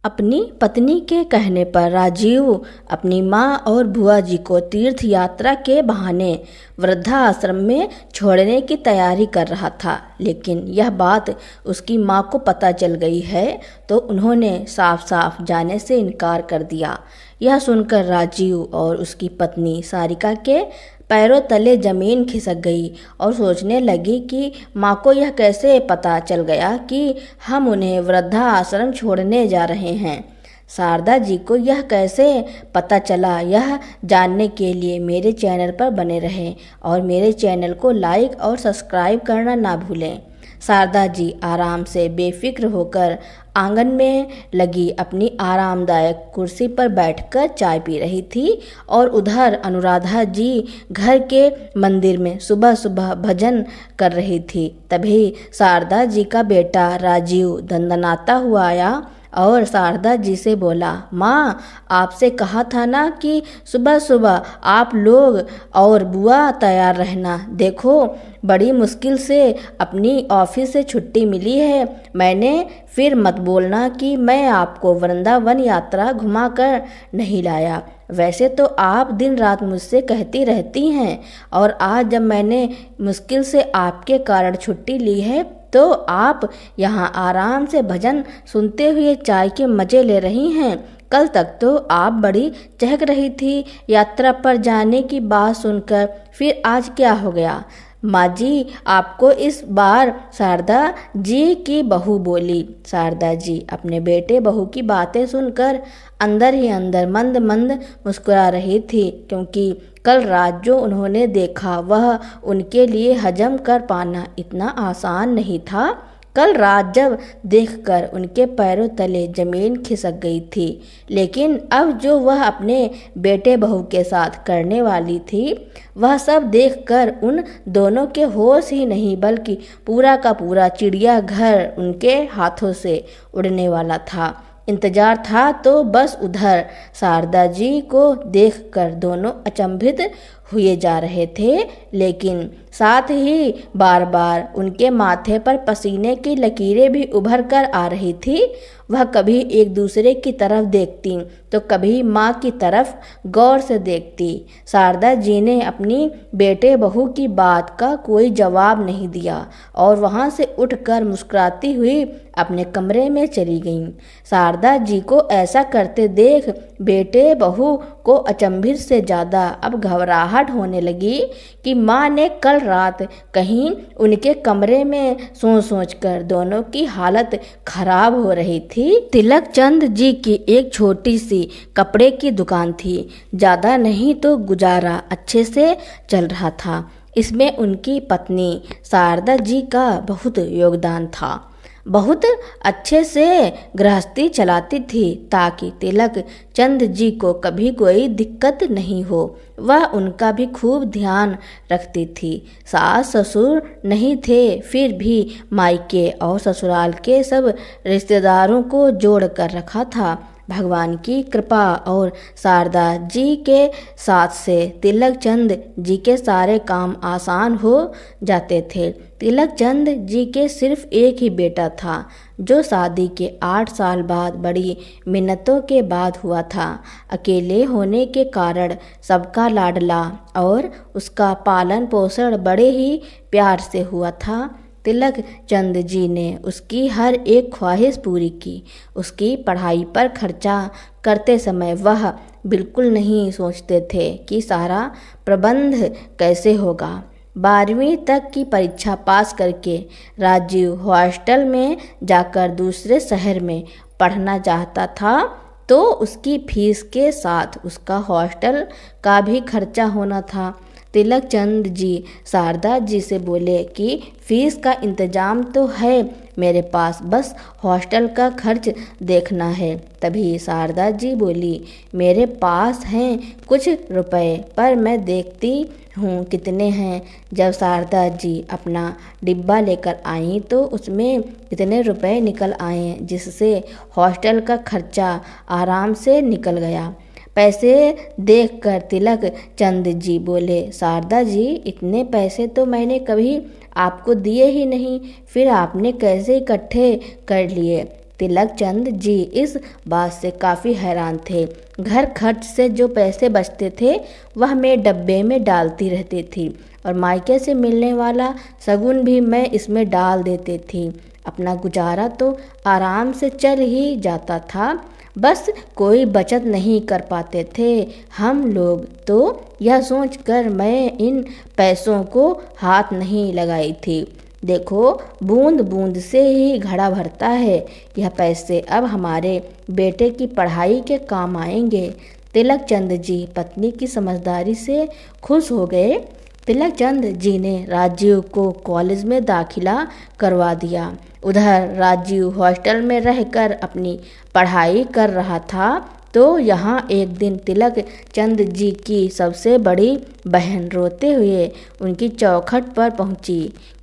अपनी पत्नी के कहने पर राजीव अपनी माँ और बुआ जी को तीर्थ यात्रा के बहाने वृद्धाश्रम में छोड़ने की तैयारी कर रहा था। लेकिन यह बात उसकी माँ को पता चल गई है तो उन्होंने साफ साफ जाने से इनकार कर दिया। यह सुनकर राजीव और उसकी पत्नी सारिका के पैरों तले जमीन खिसक गई और सोचने लगी कि माँ को यह कैसे पता चल गया कि हम उन्हें वृद्धाश्रम छोड़ने जा रहे हैं। शारदा जी को यह कैसे पता चला, यह जानने के लिए मेरे चैनल पर बने रहें और मेरे चैनल को लाइक और सब्सक्राइब करना ना भूलें। शारदा जी आराम से बेफिक्र होकर आंगन में लगी अपनी आरामदायक कुर्सी पर बैठकर चाय पी रही थी और उधर अनुराधा जी घर के मंदिर में सुबह सुबह भजन कर रही थी। तभी शारदा जी का बेटा राजीव दंदनाता हुआ आया और शारदा जी से बोला, माँ आपसे कहा था ना कि सुबह सुबह आप लोग और बुआ तैयार रहना। देखो बड़ी मुश्किल से अपनी ऑफिस से छुट्टी मिली है। मैंने फिर मत बोलना कि मैं आपको वृंदावन यात्रा घुमा कर नहीं लाया। वैसे तो आप दिन रात मुझसे कहती रहती हैं और आज जब मैंने मुश्किल से आपके कारण छुट्टी ली है तो आप यहाँ आराम से भजन सुनते हुए चाय के मज़े ले रही हैं। कल तक तो आप बड़ी चहक रही थी यात्रा पर जाने की बात सुनकर, फिर आज क्या हो गया? माँ जी आपको इस बार शारदा जी की बहू बोली। शारदा जी अपने बेटे बहू की बातें सुनकर अंदर ही अंदर मंद मंद मुस्कुरा रही थी, क्योंकि कल रात जो उन्होंने देखा वह उनके लिए हजम कर पाना इतना आसान नहीं था। कल रात जब देखकर उनके पैरों तले जमीन खिसक गई थी, लेकिन अब जो वह अपने बेटे बहू के साथ करने वाली थी वह सब देखकर उन दोनों के होश ही नहीं बल्कि पूरा का पूरा चिड़ियाघर उनके हाथों से उड़ने वाला था। इंतजार था तो बस उधर शारदा जी को देखकर दोनों अचंभित हुए जा रहे थे, लेकिन साथ ही बार बार उनके माथे पर पसीने की लकीरें भी उभर कर आ रही थी। वह कभी एक दूसरे की तरफ देखती तो कभी माँ की तरफ गौर से देखती। शारदा जी ने अपनी बेटे बहू की बात का कोई जवाब नहीं दिया और वहाँ से उठकर मुस्कुराती हुई अपने कमरे में चली गईं। शारदा जी को ऐसा करते देख बेटे बहू को अचंभित से ज़्यादा अब घबराहट होने लगी कि माँ ने कल रात कहीं उनके कमरे में सोच कर दोनों की हालत खराब हो रही थी। तिलक चंद जी की एक छोटी सी कपड़े की दुकान थी। ज़्यादा नहीं तो गुजारा अच्छे से चल रहा था। इसमें उनकी पत्नी शारदा जी का बहुत योगदान था। बहुत अच्छे से गृहस्थी चलाती थी ताकि तिलक चंद जी को कभी कोई दिक्कत नहीं हो। वह उनका भी खूब ध्यान रखती थी। सास ससुर नहीं थे, फिर भी मायके और ससुराल के सब रिश्तेदारों को जोड़ कर रखा था। भगवान की कृपा और शारदा जी के साथ से तिलक चंद जी के सारे काम आसान हो जाते थे। तिलक चंद जी के सिर्फ एक ही बेटा था जो शादी के 8 साल बाद बड़ी मिन्नतों के बाद हुआ था। अकेले होने के कारण सबका लाडला और उसका पालन पोषण बड़े ही प्यार से हुआ था। तिलक चंद जी ने उसकी हर एक ख्वाहिश पूरी की। उसकी पढ़ाई पर खर्चा करते समय वह बिल्कुल नहीं सोचते थे कि सारा प्रबंध कैसे होगा। 12वीं तक की परीक्षा पास करके राजीव हॉस्टल में जाकर दूसरे शहर में पढ़ना चाहता था, तो उसकी फीस के साथ उसका हॉस्टल का भी खर्चा होना था। तिलक चंद जी शारदा जी से बोले कि फीस का इंतजाम तो है मेरे पास, बस हॉस्टल का खर्च देखना है। तभी शारदा जी बोली, मेरे पास हैं कुछ रुपए, पर मैं देखती हूँ कितने हैं। जब शारदा जी अपना डिब्बा लेकर आईं तो उसमें इतने रुपए निकल आए जिससे हॉस्टल का खर्चा आराम से निकल गया। पैसे देखकर तिलक चंद जी बोले, शारदा जी इतने पैसे तो मैंने कभी आपको दिए ही नहीं, फिर आपने कैसे इकट्ठे कर लिए? तिलक चंद जी इस बात से काफ़ी हैरान थे। घर खर्च से जो पैसे बचते थे वह मैं डब्बे में डालती रहती थी और मायके से मिलने वाला शगुन भी मैं इसमें डाल देती थी। अपना गुजारा तो आराम से चल ही जाता था, बस कोई बचत नहीं कर पाते थे हम लोग। तो यह सोचकर मैं इन पैसों को हाथ नहीं लगाई थी। देखो, बूंद बूंद से ही घड़ा भरता है। यह पैसे अब हमारे बेटे की पढ़ाई के काम आएंगे। तिलक चंद जी पत्नी की समझदारी से खुश हो गए। तिलक चंद जी ने राजीव को कॉलेज में दाखिला करवा दिया। उधर राजीव हॉस्टल में रहकर अपनी पढ़ाई कर रहा था तो यहाँ एक दिन तिलक चंद जी की सबसे बड़ी बहन रोते हुए उनकी चौखट पर पहुँची।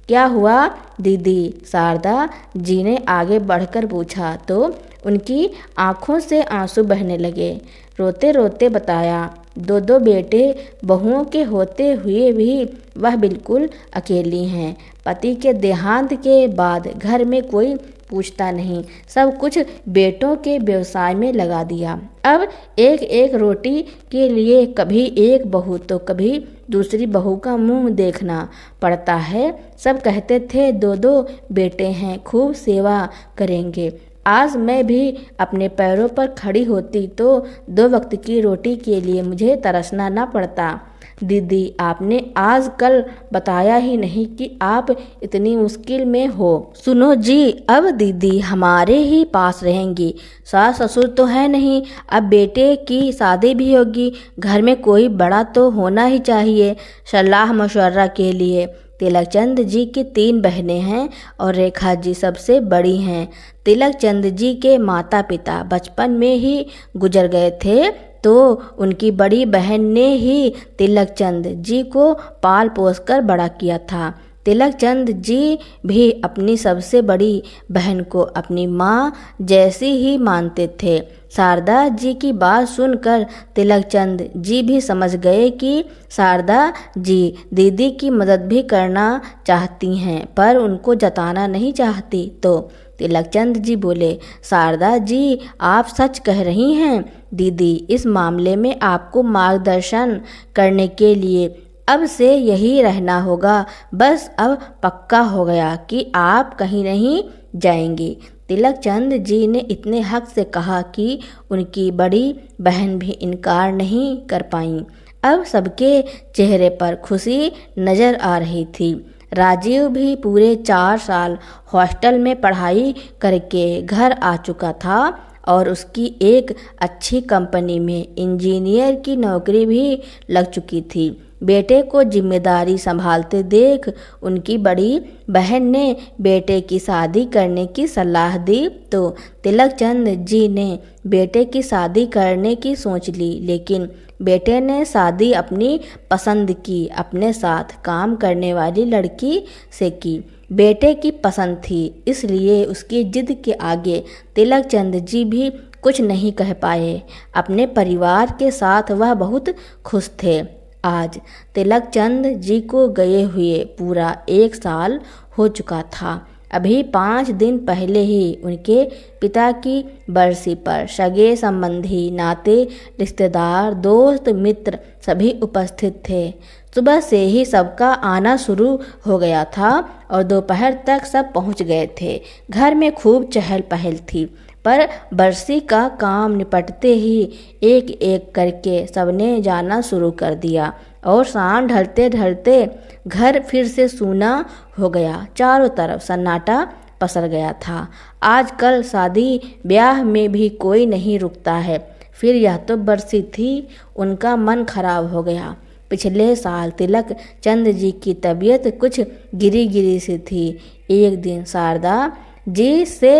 क्या हुआ दीदी? शारदा जी ने आगे बढ़कर पूछा तो उनकी आंखों से आंसू बहने लगे। रोते रोते बताया, दो बेटे बहुओं के होते हुए भी वह बिल्कुल अकेली हैं। पति के देहांत के बाद घर में कोई पूछता नहीं, सब कुछ बेटों के व्यवसाय में लगा दिया। अब एक एक रोटी के लिए कभी एक बहू तो कभी दूसरी बहू का मुंह देखना पड़ता है। सब कहते थे दो बेटे हैं, खूब सेवा करेंगे। आज मैं भी अपने पैरों पर खड़ी होती तो 2 वक्त की रोटी के लिए मुझे तरसना न पड़ता। दीदी, आपने आज कल बताया ही नहीं कि आप इतनी मुश्किल में हो। सुनो जी, अब दीदी हमारे ही पास रहेंगी। सास ससुर तो है नहीं, अब बेटे की शादी भी होगी। घर में कोई बड़ा तो होना ही चाहिए सलाह मशवरा के लिए। तिलक चंद जी की 3 बहनें हैं और रेखा जी सबसे बड़ी हैं। तिलक चंद जी के माता पिता बचपन में ही गुजर गए थे तो उनकी बड़ी बहन ने ही तिलक चंद जी को पाल पोस कर बड़ा किया था। तिलक चंद जी भी अपनी सबसे बड़ी बहन को अपनी माँ जैसी ही मानते थे। शारदा जी की बात सुनकर तिलक चंद जी भी समझ गए कि शारदा जी दीदी की मदद भी करना चाहती हैं पर उनको जताना नहीं चाहती। तो तिलक चंद जी बोले, शारदा जी आप सच कह रही हैं। दीदी, इस मामले में आपको मार्गदर्शन करने के लिए अब से यही रहना होगा। बस अब पक्का हो गया कि आप कहीं नहीं जाएंगी। तिलक चंद जी ने इतने हक से कहा कि उनकी बड़ी बहन भी इनकार नहीं कर पाई। अब सबके चेहरे पर खुशी नज़र आ रही थी। राजीव भी पूरे 4 साल हॉस्टल में पढ़ाई करके घर आ चुका था और उसकी एक अच्छी कंपनी में इंजीनियर की नौकरी भी लग चुकी थी। बेटे को जिम्मेदारी संभालते देख उनकी बड़ी बहन ने बेटे की शादी करने की सलाह दी तो तिलक चंद जी ने बेटे की शादी करने की सोच ली। लेकिन बेटे ने शादी अपनी पसंद की अपने साथ काम करने वाली लड़की से की। बेटे की पसंद थी, इसलिए उसकी जिद के आगे तिलक चंद जी भी कुछ नहीं कह पाए। अपने परिवार के साथ वह बहुत खुश थे। आज तिलक चंद जी को गए हुए पूरा 1 साल हो चुका था। अभी 5 दिन पहले ही उनके पिता की बरसी पर सगे संबंधी, नाते रिश्तेदार, दोस्त मित्र सभी उपस्थित थे। सुबह से ही सबका आना शुरू हो गया था और दोपहर तक सब पहुंच गए थे। घर में खूब चहल पहल थी, पर बरसी का काम निपटते ही एक एक करके सबने जाना शुरू कर दिया और शाम ढलते ढलते घर फिर से सूना हो गया। चारों तरफ सन्नाटा पसर गया था। आजकल शादी ब्याह में भी कोई नहीं रुकता है, फिर यह तो बरसी थी। उनका मन खराब हो गया। पिछले साल तिलक चंद जी की तबीयत कुछ गिरी गिरी सी थी। एक दिन शारदा जी से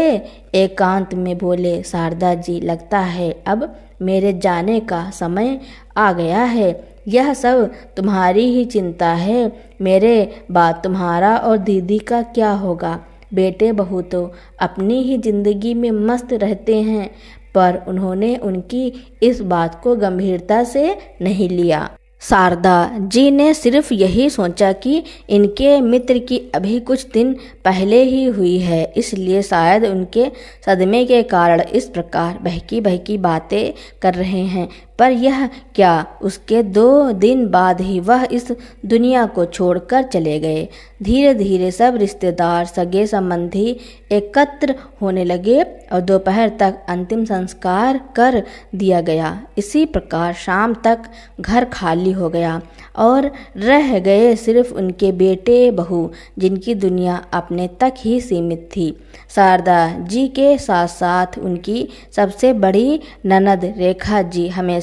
एकांत में बोले, शारदा जी, लगता है अब मेरे जाने का समय आ गया है। यह सब तुम्हारी ही चिंता है। मेरे बाद तुम्हारा और दीदी का क्या होगा? बेटे बहू तो अपनी ही जिंदगी में मस्त रहते हैं। पर उन्होंने उनकी इस बात को गंभीरता से नहीं लिया। शारदा जी ने सिर्फ यही सोचा कि इनके मित्र की अभी कुछ दिन पहले ही हुई है, इसलिए शायद उनके सदमे के कारण इस प्रकार बहकी बहकी बातें कर रहे हैं। पर यह क्या, उसके 2 दिन बाद ही वह इस दुनिया को छोड़कर चले गए। धीरे धीरे सब रिश्तेदार, सगे संबंधी एकत्र होने लगे और दोपहर तक अंतिम संस्कार कर दिया गया। इसी प्रकार शाम तक घर खाली हो गया और रह गए सिर्फ उनके बेटे बहू, जिनकी दुनिया अपने तक ही सीमित थी। शारदा जी के साथ साथ उनकी सबसे बड़ी ननद रेखा जी हमेशा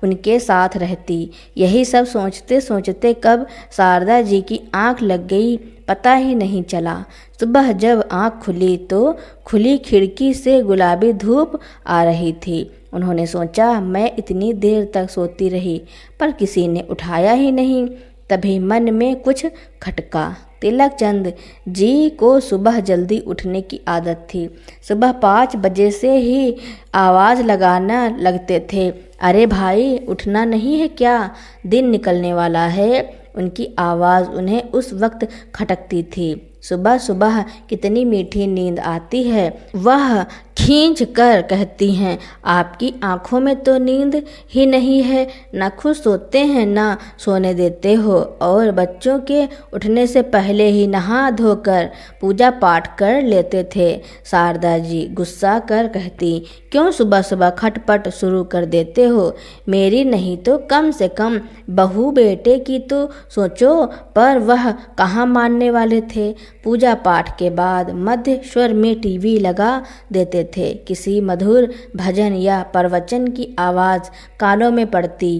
उनके साथ रहती। यही सब सोचते सोचते कब शारदा जी की आंख लग गई पता ही नहीं चला। सुबह जब आंख खुली तो खुली खिड़की से गुलाबी धूप आ रही थी। उन्होंने सोचा, मैं इतनी देर तक सोती रही पर किसी ने उठाया ही नहीं। तभी मन में कुछ खटका। तिलक चंद जी को सुबह जल्दी उठने की आदत थी। सुबह 5 बजे से ही आवाज़ लगाना लगते थे, अरे भाई उठना नहीं है क्या, दिन निकलने वाला है। उनकी आवाज़ उन्हें उस वक्त खटकती थी। सुबह सुबह कितनी मीठी नींद आती है, वह खींच कर कहती हैं, आपकी आंखों में तो नींद ही नहीं है, ना खुद सोते हैं ना सोने देते हो, और बच्चों के उठने से पहले ही नहा धोकर पूजा पाठ कर लेते थे। शारदा जी गुस्सा कर कहती, क्यों सुबह सुबह खटपट शुरू कर देते हो, मेरी नहीं तो कम से कम बहू बेटे की तो सोचो। पर वह कहाँ मानने वाले थे। पूजा पाठ के बाद मध्य स्वर में टीवी लगा देते थे। किसी मधुर भजन या प्रवचन की आवाज़ कानों में पड़ती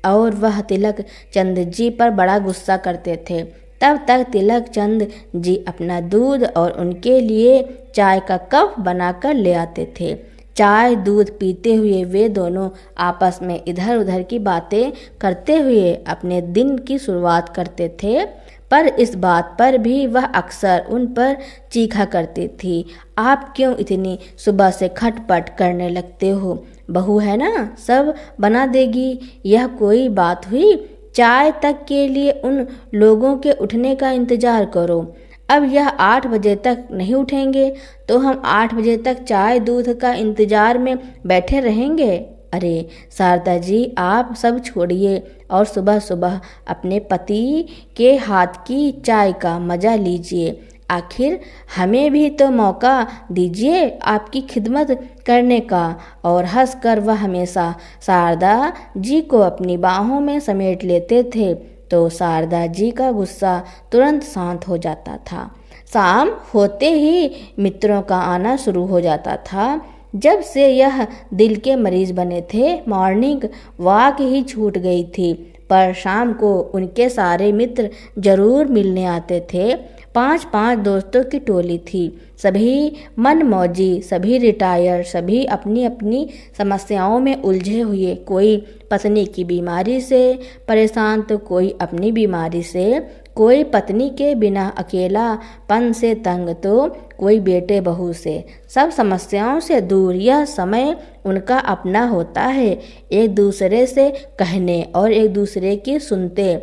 और वह तिलक चंद जी पर बड़ा गुस्सा करते थे। तब तक तिलक चंद जी अपना दूध और उनके लिए चाय का कप बनाकर ले आते थे। चाय दूध पीते हुए वे दोनों आपस में इधर उधर की बातें करते हुए अपने दिन की शुरुआत करते थे। पर इस बात पर भी वह अक्सर उन पर चीखा करती थी, आप क्यों इतनी सुबह से खटपट करने लगते हो, बहू है ना सब बना देगी, यह कोई बात हुई। चाय तक के लिए उन लोगों के उठने का इंतजार करो। अब यह 8 बजे तक नहीं उठेंगे तो हम 8 बजे तक चाय दूध का इंतजार में बैठे रहेंगे। अरे शारदा जी, आप सब छोड़िए और सुबह सुबह अपने पति के हाथ की चाय का मज़ा लीजिए। आखिर हमें भी तो मौका दीजिए आपकी खिदमत करने का। और हंसकर वह हमेशा शारदा जी को अपनी बाहों में समेट लेते थे तो शारदा जी का गुस्सा तुरंत शांत हो जाता था। शाम होते ही मित्रों का आना शुरू हो जाता था। जब से यह दिल के मरीज बने थे, मॉर्निंग वॉक ही छूट गई थी, पर शाम को उनके सारे मित्र जरूर मिलने आते थे। 5-5 दोस्तों की टोली थी। सभी मनमौजी, सभी रिटायर, सभी अपनी अपनी समस्याओं में उलझे हुए। कोई पत्नी की बीमारी से परेशान तो कोई अपनी बीमारी से, कोई पत्नी के बिना अकेलापन से तंग तो कोई बेटे बहू से। सब समस्याओं से दूर यह समय उनका अपना होता है, एक दूसरे से कहने और एक दूसरे की सुनते।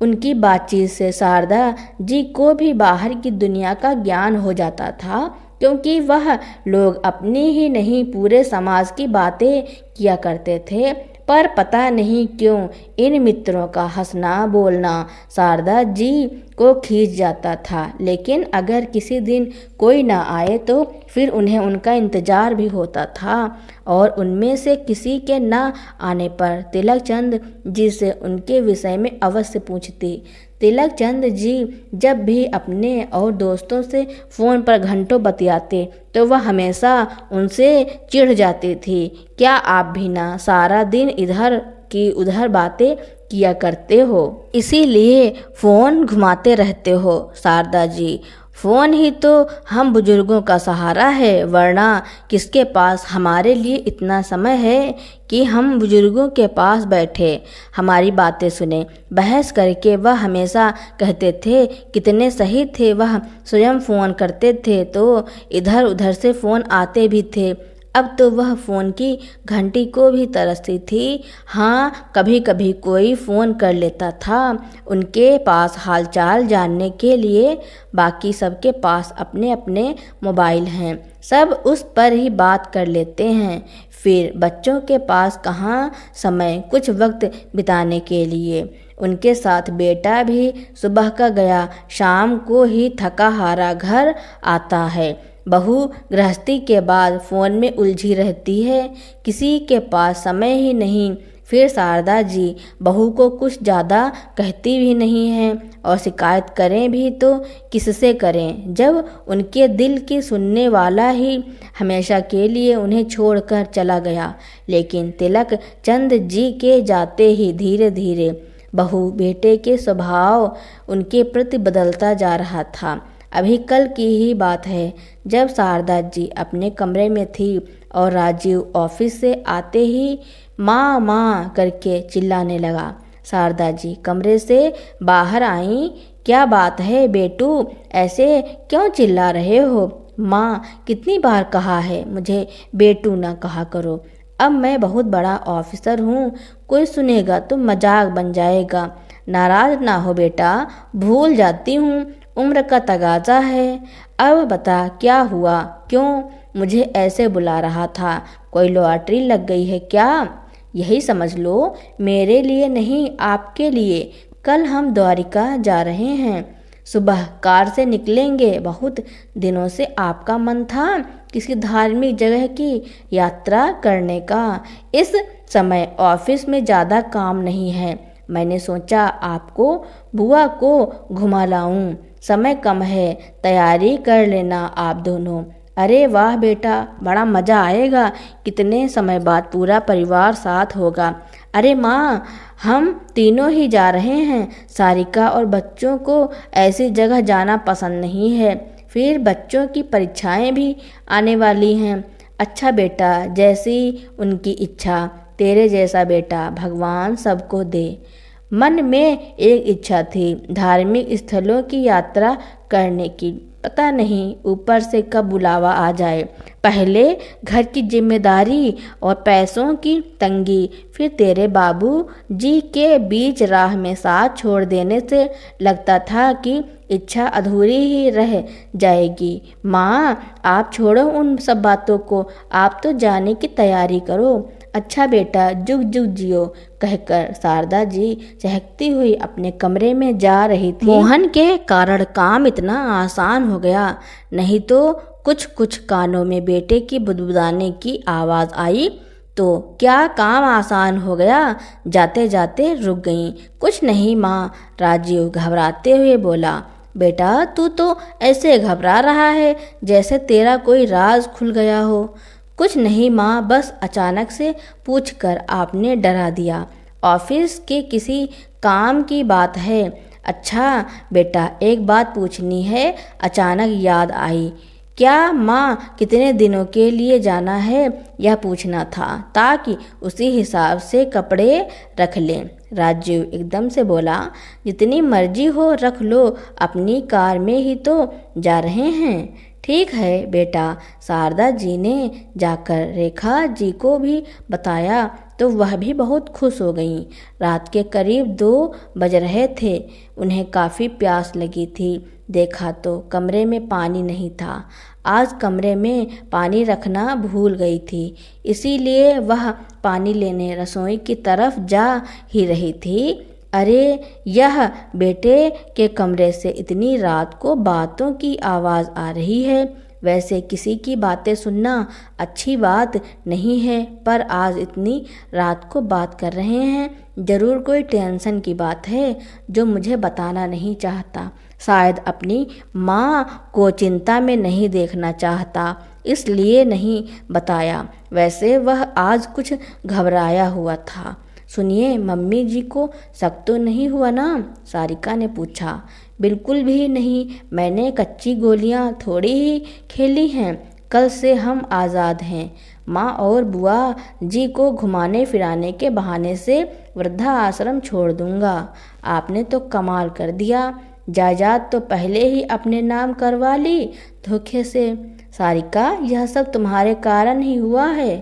उनकी बातचीत से शारदा जी को भी बाहर की दुनिया का ज्ञान हो जाता था, क्योंकि वह लोग अपनी ही नहीं पूरे समाज की बातें किया करते थे। पर पता नहीं क्यों इन मित्रों का हंसना बोलना शारदा जी को खींच जाता था। लेकिन अगर किसी दिन कोई ना आए तो फिर उन्हें उनका इंतज़ार भी होता था, और उनमें से किसी के ना आने पर तिलक चंद जी से उनके विषय में अवश्य पूछती। तिलक चंद जी जब भी अपने और दोस्तों से फ़ोन पर घंटों बतियाते तो वह हमेशा उनसे चिढ़ जाती थी। क्या आप भी ना सारा दिन इधर की उधर बातें किया करते हो, इसीलिए फ़ोन घुमाते रहते हो। शारदा जी, फ़ोन ही तो हम बुजुर्गों का सहारा है, वरना किसके पास हमारे लिए इतना समय है कि हम बुजुर्गों के पास बैठे हमारी बातें सुने। बहस करके वह हमेशा कहते थे कितने सही थे। वह स्वयं फ़ोन करते थे तो इधर उधर से फ़ोन आते भी थे। अब तो वह फ़ोन की घंटी को भी तरसती थी। हाँ, कभी कभी कोई फ़ोन कर लेता था उनके पास हालचाल जानने के लिए। बाकी सबके पास अपने अपने मोबाइल हैं, सब उस पर ही बात कर लेते हैं। फिर बच्चों के पास कहाँ समय कुछ वक्त बिताने के लिए। उनके साथ बेटा भी सुबह का गया शाम को ही थका हारा घर आता है। बहू गृहस्थी के बाद फ़ोन में उलझी रहती है, किसी के पास समय ही नहीं। फिर शारदा जी बहू को कुछ ज़्यादा कहती भी नहीं हैं, और शिकायत करें भी तो किससे करें जब उनके दिल की सुनने वाला ही हमेशा के लिए उन्हें छोड़कर चला गया। लेकिन तिलक चंद जी के जाते ही धीरे धीरे बहू बेटे के स्वभाव उनके प्रति बदलता जा रहा था। अभी कल की ही बात है, जब शारदा जी अपने कमरे में थी और राजीव ऑफिस से आते ही माँ माँ करके चिल्लाने लगा। शारदा जी कमरे से बाहर आईं। क्या बात है बेटू, ऐसे क्यों चिल्ला रहे हो? माँ, कितनी बार कहा है मुझे बेटू ना कहा करो। अब मैं बहुत बड़ा ऑफिसर हूँ, कोई सुनेगा तो मजाक बन जाएगा। नाराज ना हो बेटा, भूल जाती हूँ, उम्र का तगाजा है। अब बता क्या हुआ, क्यों मुझे ऐसे बुला रहा था? कोई लॉटरी लग गई है क्या? यही समझ लो, मेरे लिए नहीं आपके लिए। कल हम द्वारिका जा रहे हैं, सुबह कार से निकलेंगे। बहुत दिनों से आपका मन था किसी धार्मिक जगह की यात्रा करने का। इस समय ऑफिस में ज़्यादा काम नहीं है, मैंने सोचा आपको बुआ को घुमा लाऊं। समय कम है, तैयारी कर लेना आप दोनों। अरे वाह बेटा, बड़ा मज़ा आएगा, कितने समय बाद पूरा परिवार साथ होगा। अरे माँ, हम तीनों ही जा रहे हैं। सारिका और बच्चों को ऐसी जगह जाना पसंद नहीं है, फिर बच्चों की परीक्षाएं भी आने वाली हैं। अच्छा बेटा, जैसी उनकी इच्छा, तेरे जैसा बेटा भगवान सबको दे। मन में एक इच्छा थी धार्मिक स्थलों की यात्रा करने की, पता नहीं ऊपर से कब बुलावा आ जाए। पहले घर की जिम्मेदारी और पैसों की तंगी, फिर तेरे बाबू जी के बीच राह में साथ छोड़ देने से लगता था कि इच्छा अधूरी ही रह जाएगी। माँ, आप छोड़ो उन सब बातों को, आप तो जाने की तैयारी करो। अच्छा बेटा, जुग जुग जियो, कहकर शारदा जी चहकती हुई अपने कमरे में जा रही थी। मोहन के कारण काम इतना आसान हो गया, नहीं तो कुछ कुछ कानों में बेटे की बुदबुदाने की आवाज़ आई तो क्या काम आसान हो गया? जाते जाते रुक गईं। कुछ नहीं माँ, राजीव घबराते हुए बोला। बेटा, तू तो ऐसे घबरा रहा है जैसे तेरा कोई राज खुल गया हो। कुछ नहीं माँ, बस अचानक से पूछकर आपने डरा दिया। ऑफिस के किसी काम की बात है। अच्छा बेटा, एक बात पूछनी है, अचानक याद आई। क्या माँ, कितने दिनों के लिए जाना है यह पूछना था, ताकि उसी हिसाब से कपड़े रख लें। राजीव एकदम से बोला, जितनी मर्जी हो रख लो, अपनी कार में ही तो जा रहे हैं। ठीक है बेटा। शारदा जी ने जाकर रेखा जी को भी बताया तो वह भी बहुत खुश हो गईं। रात के करीब 2 बज रहे थे, उन्हें काफ़ी प्यास लगी थी। देखा तो कमरे में पानी नहीं था। आज कमरे में पानी रखना भूल गई थी, इसीलिए वह पानी लेने रसोई की तरफ जा ही रही थी। अरे, यह बेटे के कमरे से इतनी रात को बातों की आवाज़ आ रही है। वैसे किसी की बातें सुनना अच्छी बात नहीं है, पर आज इतनी रात को बात कर रहे हैं, ज़रूर कोई टेंशन की बात है जो मुझे बताना नहीं चाहता। शायद अपनी माँ को चिंता में नहीं देखना चाहता, इसलिए नहीं बताया। वैसे वह आज कुछ घबराया हुआ था। सुनिए, मम्मी जी को शक तो नहीं हुआ ना? सारिका ने पूछा। बिल्कुल भी नहीं, मैंने कच्ची गोलियां थोड़ी ही खेली हैं। कल से हम आज़ाद हैं। माँ और बुआ जी को घुमाने फिराने के बहाने से वृद्धा आश्रम छोड़ दूंगा। आपने तो कमाल कर दिया, जायदाद तो पहले ही अपने नाम करवा ली धोखे से। सारिका, यह सब तुम्हारे कारण ही हुआ है।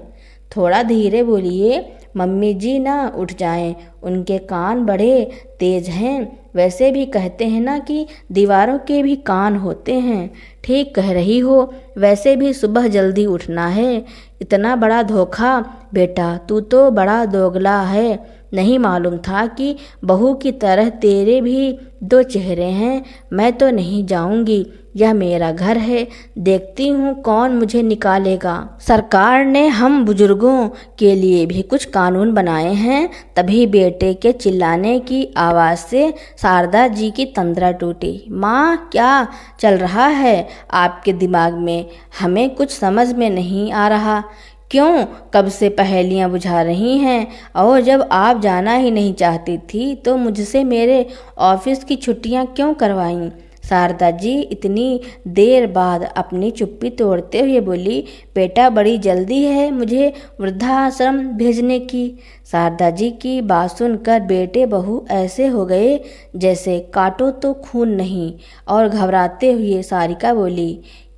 थोड़ा धीरे बोलिए, मम्मी जी ना उठ जाएं, उनके कान बड़े तेज हैं। वैसे भी कहते हैं ना कि दीवारों के भी कान होते हैं। ठीक कह रही हो, वैसे भी सुबह जल्दी उठना है। इतना बड़ा धोखा। बेटा, तू तो बड़ा दोगला है। नहीं मालूम था कि बहू की तरह तेरे भी दो चेहरे हैं। मैं तो नहीं जाऊंगी, यह मेरा घर है। देखती हूँ कौन मुझे निकालेगा। सरकार ने हम बुजुर्गों के लिए भी कुछ कानून बनाए हैं। तभी बेटे के चिल्लाने की आवाज़ से शारदा जी की तंद्रा टूटी। माँ, क्या चल रहा है आपके दिमाग में? हमें कुछ समझ में नहीं आ रहा। क्यों कब से पहेलियाँ बुझा रही हैं? और जब आप जाना ही नहीं चाहती थी तो मुझसे मेरे ऑफिस की छुट्टियाँ क्यों करवाईं? शारदा जी इतनी देर बाद अपनी चुप्पी तोड़ते हुए बोली, बेटा, बड़ी जल्दी है मुझे वृद्धाश्रम भेजने की। शारदा जी की बात सुनकर बेटे बहू ऐसे हो गए जैसे काटो तो खून नहीं। और घबराते हुए सारिका बोली,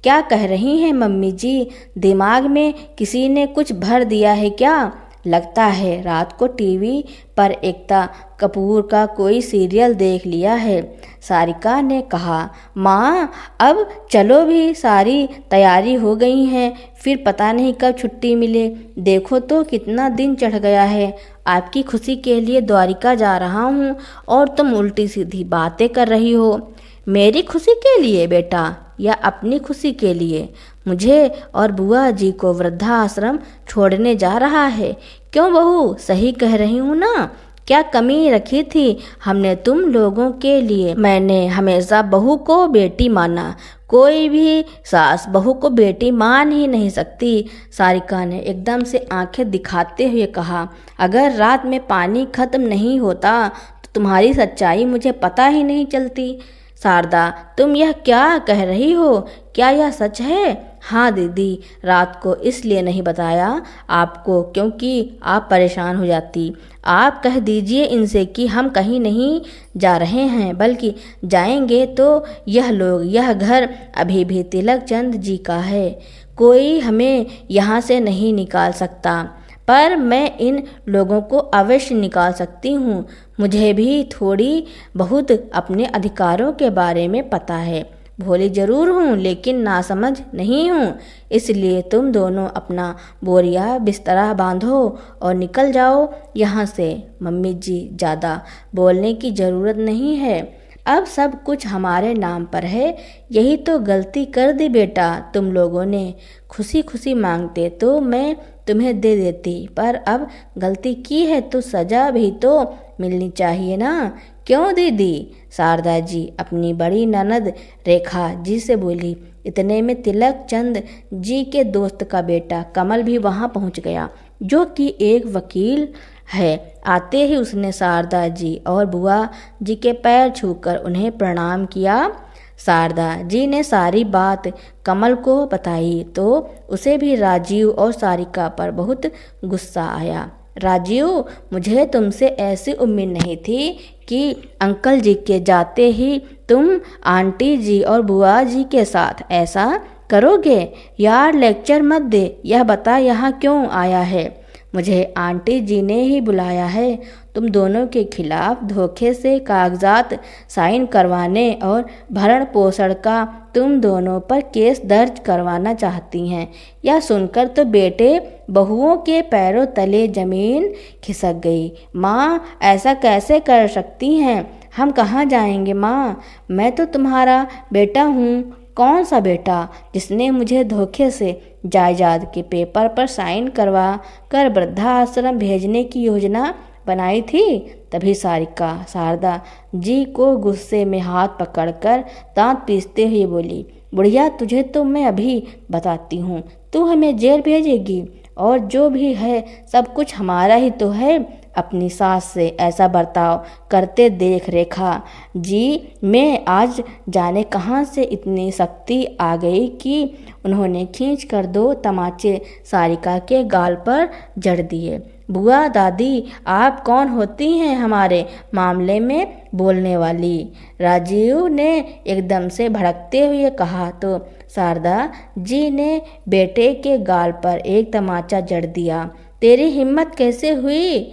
क्या कह रही हैं मम्मी जी? दिमाग में किसी ने कुछ भर दिया है क्या? लगता है रात को टीवी पर एकता कपूर का कोई सीरियल देख लिया है। सारिका ने कहा, माँ, अब चलो भी, सारी तैयारी हो गई है। फिर पता नहीं कब छुट्टी मिले। देखो तो कितना दिन चढ़ गया है। आपकी खुशी के लिए द्वारिका जा रहा हूँ और तुम उल्टी सीधी बातें कर रही हो। मेरी खुशी के लिए बेटा, या अपनी खुशी के लिए? मुझे और बुआ जी को वृद्धाश्रम छोड़ने जा रहा है। क्यों बहू, सही कह रही हूँ ना? क्या कमी रखी थी हमने तुम लोगों के लिए? मैंने हमेशा बहू को बेटी माना। कोई भी सास बहू को बेटी मान ही नहीं सकती। सारिका ने एकदम से आंखें दिखाते हुए कहा, अगर रात में पानी खत्म नहीं होता तो तुम्हारी सच्चाई मुझे पता ही नहीं चलती। शारदा, तुम यह क्या कह रही हो? क्या यह सच है? हाँ दीदी, रात को इसलिए नहीं बताया आपको क्योंकि आप परेशान हो जाती। आप कह दीजिए इनसे कि हम कहीं नहीं जा रहे हैं, बल्कि जाएंगे तो यह घर अभी भी तिलक चंद जी का है। कोई हमें यहाँ से नहीं निकाल सकता, पर मैं इन लोगों को अवश्य निकाल सकती हूँ। मुझे भी थोड़ी बहुत अपने अधिकारों के बारे में पता है। भोली जरूर हूँ लेकिन नासमझ नहीं हूँ। इसलिए तुम दोनों अपना बोरिया बिस्तरा बांधो और निकल जाओ यहाँ से। मम्मी जी, ज़्यादा बोलने की ज़रूरत नहीं है। अब सब कुछ हमारे नाम पर है। यही तो गलती कर दी बेटा तुम लोगों ने। खुशी खुशी मांगते तो मैं तुम्हें दे देती, पर अब गलती की है तो सज़ा भी तो मिलनी चाहिए ना। क्यों दीदी? शारदा जी अपनी बड़ी ननद रेखा जी से बोली। इतने में तिलक चंद जी के दोस्त का बेटा कमल भी वहाँ पहुँच गया, जो कि एक वकील है। आते ही उसने शारदा जी और बुआ जी के पैर छूकर उन्हें प्रणाम किया। शारदा जी ने सारी बात कमल को बताई तो उसे भी राजीव और सारिका पर बहुत गुस्सा आया। राजीव, मुझे तुमसे ऐसी उम्मीद नहीं थी कि अंकल जी के जाते ही तुम आंटी जी और बुआ जी के साथ ऐसा करोगे। यार, लेक्चर मत दे। यह बता यहाँ क्यों आया है? मुझे आंटी जी ने ही बुलाया है। तुम दोनों के खिलाफ धोखे से कागजात साइन करवाने और भरण पोषण का तुम दोनों पर केस दर्ज करवाना चाहती हैं। यह सुनकर तो बेटे बहुओं के पैरों तले जमीन खिसक गई। माँ, ऐसा कैसे कर सकती हैं? हम कहाँ जाएंगे माँ? मैं तो तुम्हारा बेटा हूँ। कौन सा बेटा? जिसने मुझे धोखे से जायदाद के पेपर पर साइन करवा कर वृद्धाश्रम भेजने की योजना बनाई थी। तभी सारिका शारदा जी को गुस्से में हाथ पकड़कर दांत पीसते हुए बोली, बुढ़िया, तुझे तो मैं अभी बताती हूँ। तू हमें जेल भेजेगी और जो भी है सब कुछ हमारा ही तो है। अपनी सास से ऐसा बर्ताव करते देख रेखा जी में आज जाने कहाँ से इतनी शक्ति आ गई कि उन्होंने खींच कर 2 तमाचे सारिका के गाल पर जड़ दिए। बुआ, दादी, आप कौन होती हैं हमारे मामले में बोलने वाली? राजीव ने एकदम से भड़कते हुए कहा तो शारदा जी ने बेटे के गाल पर एक तमाचा जड़ दिया। तेरी हिम्मत कैसे हुई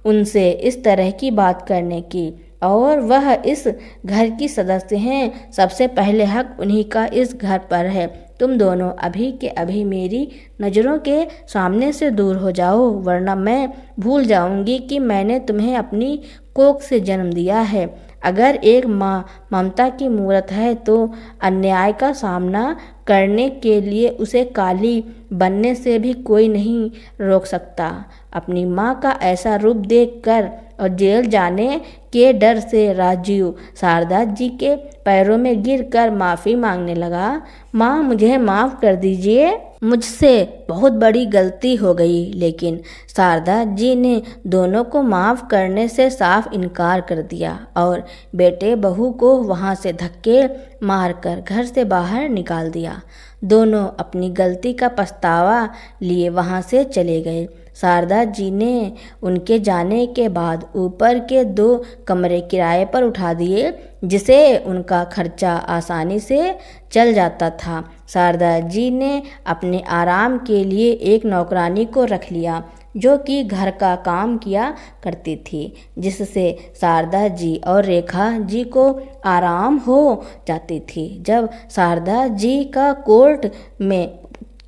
उनसे इस तरह की बात करने की? और वह इस घर की सदस्य हैं, सबसे पहले हक उन्हीं का इस घर पर है। तुम दोनों अभी के अभी मेरी नज़रों के सामने से दूर हो जाओ, वरना मैं भूल जाऊंगी कि मैंने तुम्हें अपनी कोख से जन्म दिया है। अगर एक माँ ममता की मूरत है तो अन्याय का सामना करने के लिए उसे काली बनने से भी कोई नहीं रोक सकता। अपनी माँ का ऐसा रूप देखकर और जेल जाने के डर से राजीव शारदा जी के पैरों में गिरकर माफ़ी मांगने लगा। माँ, मुझे माफ़ कर दीजिए, मुझसे बहुत बड़ी गलती हो गई। लेकिन शारदा जी ने दोनों को माफ़ करने से साफ इनकार कर दिया और बेटे बहू को वहाँ से धक्के मारकर घर से बाहर निकाल दिया। दोनों अपनी गलती का पछतावा लिए वहाँ से चले गए। शारदा जी ने उनके जाने के बाद ऊपर के 2 कमरे किराए पर उठा दिए, जिसे उनका खर्चा आसानी से चल जाता था। शारदा जी ने अपने आराम के लिए एक नौकरानी को रख लिया, जो कि घर का काम किया करती थी, जिससे शारदा जी और रेखा जी को आराम हो जाती थी। जब शारदा जी का कोर्ट में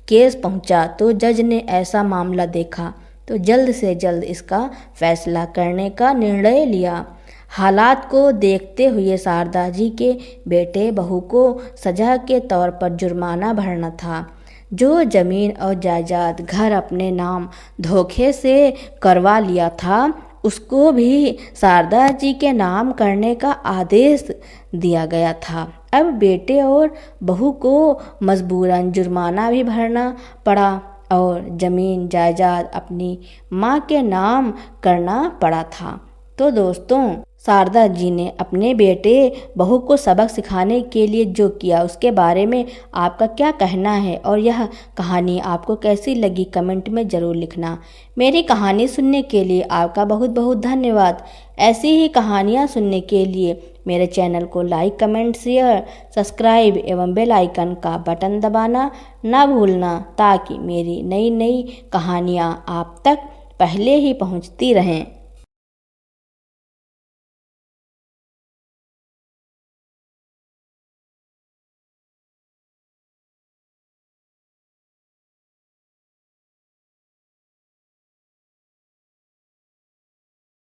केस पहुंचा तो जज ने ऐसा मामला देखा तो जल्द से जल्द इसका फैसला करने का निर्णय लिया। हालात को देखते हुए शारदा जी के बेटे बहू को सजा के तौर पर जुर्माना भरना था। जो ज़मीन और जायदाद घर अपने नाम धोखे से करवा लिया था, उसको भी शारदा जी के नाम करने का आदेश दिया गया था। अब बेटे और बहू को मजबूरन जुर्माना भी भरना पड़ा और ज़मीन जायदाद अपनी माँ के नाम करना पड़ा था। तो दोस्तों, शारदा जी ने अपने बेटे बहू को सबक सिखाने के लिए जो किया उसके बारे में आपका क्या कहना है और यह कहानी आपको कैसी लगी कमेंट में ज़रूर लिखना। मेरी कहानी सुनने के लिए आपका बहुत बहुत धन्यवाद। ऐसी ही कहानियाँ सुनने के लिए मेरे चैनल को लाइक, कमेंट, शेयर, सब्सक्राइब एवं बेल आइकन का बटन दबाना ना भूलना, ताकि मेरी नई नई कहानियाँ आप तक पहले ही पहुँचती रहें।